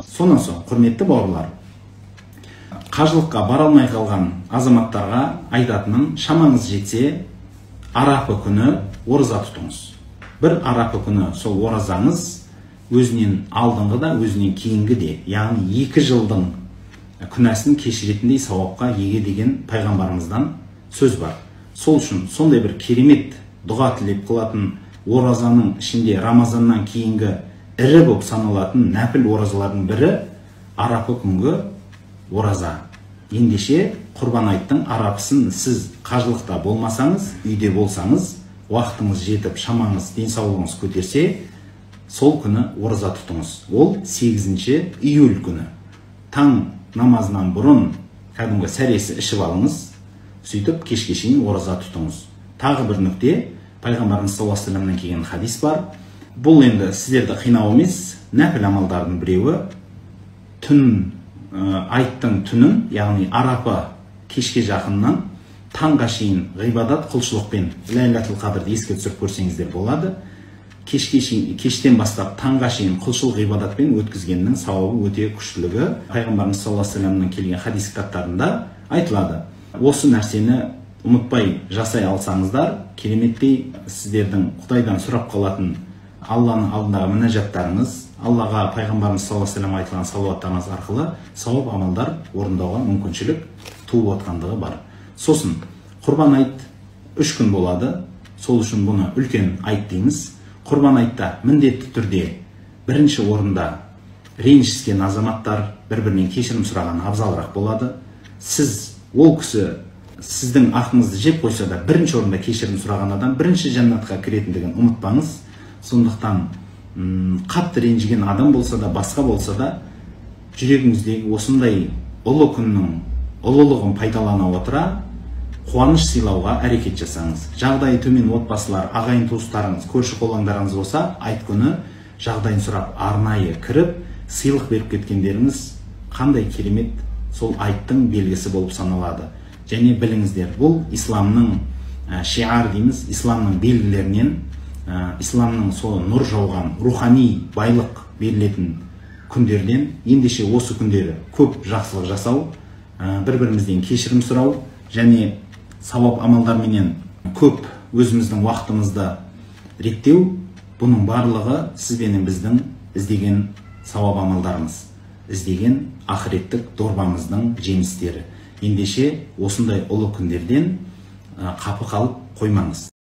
Сонан соң, құрметті бауырлар, қажылыққа бара алмай қалған азаматтарға айтатыным, шамаңыз жетсе, арапа күні ораза тұтыңыз. Бір арапа күні сол оразаңыз өзінен алдыңғы да, өзінен кейінгі де, яғни 2 жылдың күнәсін кешіретіндей сауапқа еге деген пайғамбарымыздан сөз бар. Сол үшін сондай бір керемет дұға тілеп қылатын оразаның ішінде Рамазаннан кейінгі ірі болып саналатын нәпіл оразалардың бірі арапа күнгі ораза. Ендеше Құрбан айттың арапысын сіз қажылықта болмасаңыз, үйде болсаңыз, уақытыңыз жетіп, шамаңыз, денсаулығыңыз көтерсе, сол күні ораза тұтыңыз. Ол 8 июль күні. Таң намазынан бұрын кәдімгі сәресі ішіп алыңыз, сөйтіп кешке шейін ораза тұтыңыз. Тағы бір нүкте, пайғамбарымыз саллаллаху алейхи вассаламнан келген хадис бар. Бұл енді сіздерді қинау емес, нәпіл амалдардың біреуі айттың түнін, яғни арапа кешке жақыннан таңға шейін ғибадат құлшылықпен ләйләтул қадырды еске түсіріп көрсеңіздер болады. Кештен бастап таңға шейін құлшылық ғибадатпен өткізгеннің сауабы өте күштілігі пайғамбарымыз саллаллаху алейхи вассаламның келген хадис кітаптарында айтылады. Осы нәрсені ұмытпай жасай алсаңыздар, кереметтей сіздердің Құдайдан сұрап қалатын Алланың алдындағы мінәжаттарыңыз, Аллаға пайғамбарымыз саллаллаху алейхи вассалам айтылған салауаттарыңыз арқылы сауап амалдар орындауға мүмкіншілік туып отқандығы бар. Сосын Құрбан айт 3 күн болады. Сол үшін бұны үлкен айт дейміз. Құрбан айтта міндетті түрде бірінші орында ренжіскен азаматтар бір-бірінен кешірім сұраған абзалырақ болады. Сіз ол кісі сіздің ақыңызды жеп қойса да, бірінші орында кешірім сұраған адам бірінші жәннатқа кіретіндігін ұмытпаңыз. Сондықтан қатты ренжіген адам болса да, басқа болса да, жүрегіңіздегі осындай ұлы күннің ұлылығын пайдалана отыра, қуаныш сыйлауға әрекет жасаңыз. Жағдайы төмен отбасылар, ағайын туыстарыңыз, көрші қолаңдарыңыз болса, айт күні жағдайын сұрап, арнайы кіріп, сыйлық беріп кеткендеріңіз қандай керемет сол айттың белгісі болып саналады. Және біліңіздер, бұл исламның шиар дейміз, исламның белгілерінен, исламның сол нұр жауған рухани байлық берілетін күндерден. Ендеше осы күндері көп жақсылық жасау, бір-бірімізден кешірім сұрау және сауап амалдарменен көп өзіміздің уақытымызды реттеу, бұның барлығы сіз бен біздің іздеген сауап амалдарымыз, іздеген ақыреттік дорбамыздың жемістері. Ендеше осындай ұлы күндерден қапы қалып қоймаңыз.